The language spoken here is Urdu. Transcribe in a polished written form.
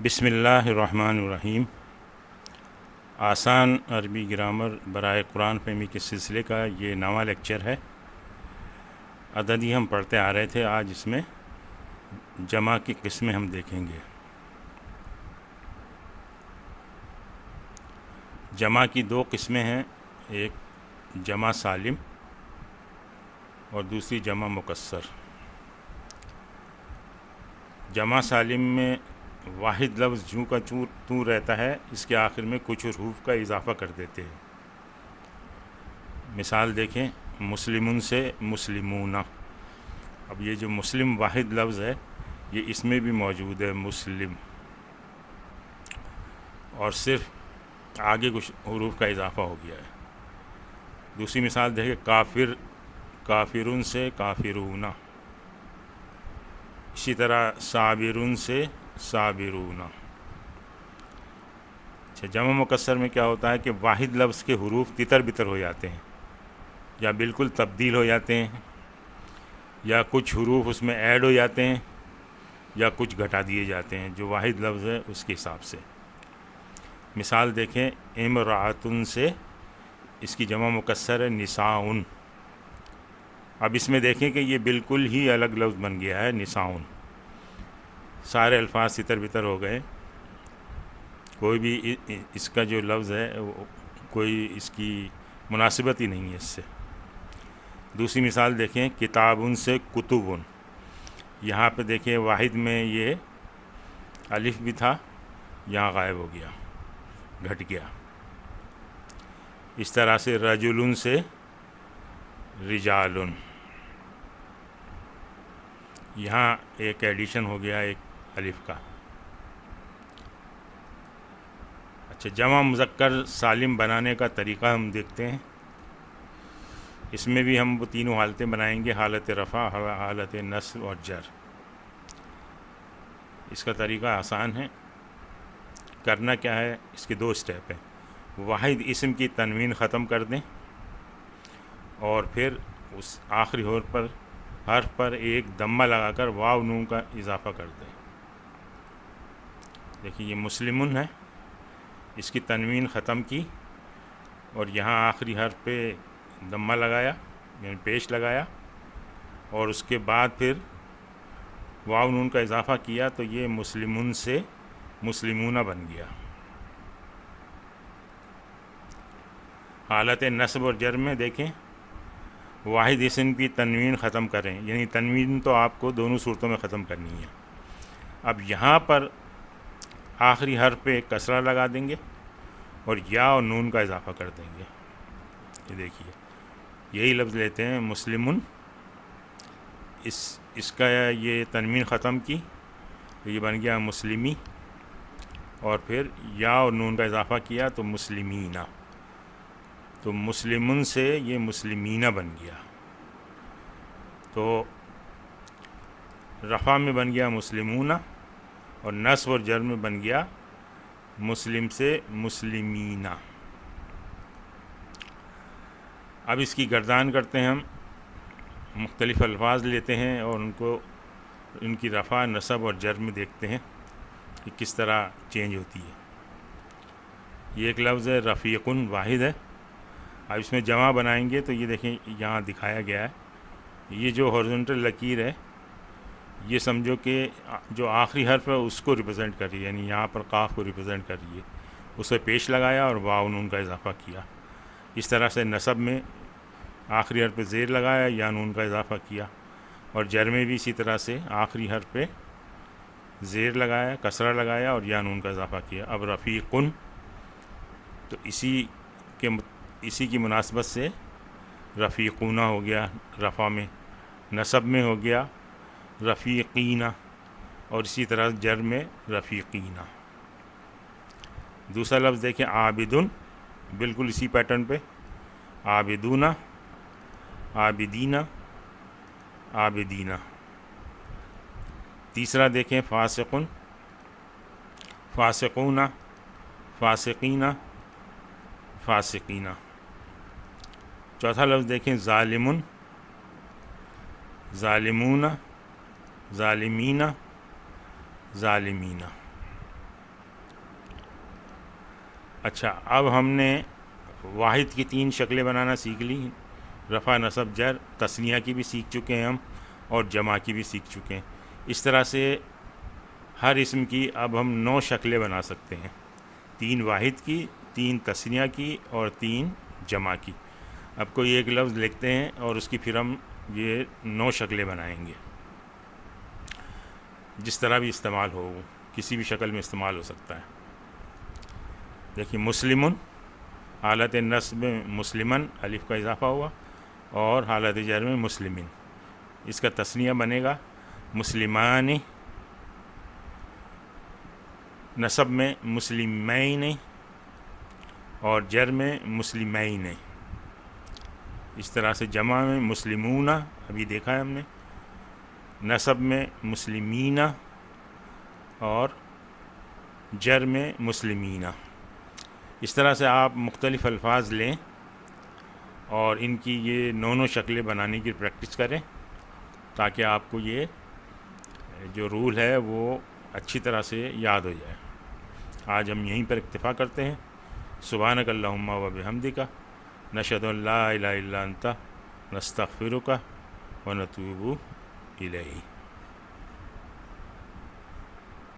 بسم اللہ الرحمن الرحیم۔ آسان عربی گرامر برائے قرآن فہمی کے سلسلے کا یہ نواں لیکچر ہے۔ عددی ہم پڑھتے آ رہے تھے، آج اس میں جمع کی قسمیں ہم دیکھیں گے۔ جمع کی دو قسمیں ہیں، ایک جمع سالم اور دوسری جمع مکسر۔ جمع سالم میں واحد لفظ جوں کا توں رہتا ہے، اس کے آخر میں کچھ حروف کا اضافہ کر دیتے ہیں۔ مثال دیکھیں، مسلمون سے مسلمون۔ اب یہ جو مسلم واحد لفظ ہے یہ اس میں بھی موجود ہے، مسلم، اور صرف آگے کچھ حروف کا اضافہ ہو گیا ہے۔ دوسری مثال دیکھیں، کافر، کافرون سے کافرون۔ اسی طرح صابرون سے صابرون۔ اچھا، جمع مکسر میں کیا ہوتا ہے کہ واحد لفظ کے حروف تتر بتر ہو جاتے ہیں، یا بالکل تبدیل ہو جاتے ہیں، یا کچھ حروف اس میں ایڈ ہو جاتے ہیں، یا کچھ گھٹا دیے جاتے ہیں جو واحد لفظ ہے اس کے حساب سے۔ مثال دیکھیں، امرأتن سے، اس کی جمع مکسر ہے نساؤن۔ اب اس میں دیکھیں کہ یہ بالکل ہی الگ لفظ بن گیا ہے، نساؤن۔ سارے الفاظ تتر بتر ہو گئے، کوئی بھی اس کا جو لفظ ہے کوئی اس کی مناسبت ہی نہیں ہے اس سے۔ دوسری مثال دیکھیں، کتابن سے کتبن۔ یہاں پہ دیکھیں واحد میں یہ الف بھی تھا، یہاں غائب ہو گیا، گھٹ گیا۔ اس طرح سے رجلن سے رجالن، یہاں ایک ایڈیشن ہو گیا ایک الف کا۔ اچھا، جمع مذکر سالم بنانے کا طریقہ ہم دیکھتے ہیں۔ اس میں بھی ہم وہ تینوں حالتیں بنائیں گے، حالت رفع، حالت نصب اور جر۔ اس کا طریقہ آسان ہے، کرنا کیا ہے، اس کے دو سٹیپ ہیں۔ واحد اسم کی تنوین ختم کر دیں، اور پھر اس آخری حرف پر ایک دمہ لگا کر واو نون کا اضافہ کر دیں۔ دیکھیے یہ مسلمن ہے، اس کی تنوین ختم کی اور یہاں آخری حرف پہ دمہ لگایا، یعنی پیش لگایا، اور اس کے بعد پھر واو نون کا اضافہ کیا، تو یہ مسلمن سے مسلمون بن گیا۔ حالت نصب اور جر میں دیکھیں، واحد اسم کی تنوین ختم کریں، یعنی تنوین تو آپ کو دونوں صورتوں میں ختم کرنی ہے۔ اب یہاں پر آخری حرف پہ کسرہ لگا دیں گے اور یا اور نون کا اضافہ کر دیں گے۔ یہ دیکھیے یہی لفظ لیتے ہیں مسلمن، اس کا یہ تنوین ختم کی تو یہ بن گیا مسلمی، اور پھر یا اور نون کا اضافہ کیا تو مسلمینہ، تو مسلمن سے یہ مسلمینہ بن گیا۔ تو رفع میں بن گیا مسلمون، اور نصب اور جر میں بن گیا مسلم سے مسلمینہ۔ اب اس کی گردان کرتے ہیں ہم، مختلف الفاظ لیتے ہیں اور ان کی رفع، نصب اور جر میں دیکھتے ہیں کہ کس طرح چینج ہوتی ہے۔ یہ ایک لفظ ہے رفیقن، واحد ہے۔ اب اس میں جمع بنائیں گے تو یہ دیکھیں یہاں دکھایا گیا ہے، یہ جو ہارزونٹل لکیر ہے یہ سمجھو کہ جو آخری حرف ہے اس کو ریپرزینٹ کر رہی ہے، یعنی یہاں پر قاف کو ریپرزینٹ کر رہی ہے، اسے پیش لگایا اور واو نون کا اضافہ کیا۔ اس طرح سے نصب میں آخری حرف پہ زیر لگایا، یا نون کا اضافہ کیا، اور جر میں بھی اسی طرح سے آخری حرف پہ زیر لگایا، کسرہ لگایا اور یا نون کا اضافہ کیا۔ اب رفیقن، تو اسی کی مناسبت سے رفیقونہ ہو گیا رفع میں، نصب میں ہو گیا رفیقینہ، اور اسی طرح جر میں رفیقینہ۔ دوسرا لفظ دیکھیں، عابدن، بالکل اسی پیٹرن پہ، عابدونہ، عابدینہ، عابدینہ۔ تیسرا دیکھیں، فاسقن، فاسقونہ، فاسقینہ، فاسقینہ۔ چوتھا لفظ دیکھیں، ظالمن، ظالمون، ظالمینہ، ظالمینہ۔ اچھا، اب ہم نے واحد کی 3 شکلیں بنانا سیکھ لی، رفع نصب جر، تثنیہ کی بھی سیکھ چکے ہیں ہم، اور جمع کی بھی سیکھ چکے ہیں۔ اس طرح سے ہر اسم کی اب ہم 9 شکلیں بنا سکتے ہیں، 3 واحد کی، 3 تثنیہ کی، اور 3 جمع کی۔ اب کوئی ایک لفظ لکھتے ہیں اور اس کی پھر ہم یہ 9 شکلیں بنائیں گے، جس طرح بھی استعمال ہو، کسی بھی شکل میں استعمال ہو سکتا ہے۔ دیکھیے، مسلمن، حالت نصب میں مسلمن الف کا اضافہ ہوا، اور حالت جر میں مسلمین، اس کا تثنیہ بنے گا مسلمانی، نصب میں مسلمین، اور جر میں مسلمین۔ اس طرح سے جمع میں مسلمون، ابھی دیکھا ہے ہم نے، نصب میں مسلمین، اور جر میں مسلمین۔ اس طرح سے آپ مختلف الفاظ لیں اور ان کی یہ 9 شکلیں بنانے کی پریکٹس کریں، تاکہ آپ کو یہ جو رول ہے وہ اچھی طرح سے یاد ہو جائے۔ آج ہم یہیں پر اکتفا کرتے ہیں۔ سبحانک اللہم و بحمدک، نشہد ان لا الہ الا انت، نستغفرک و نتوب الیک۔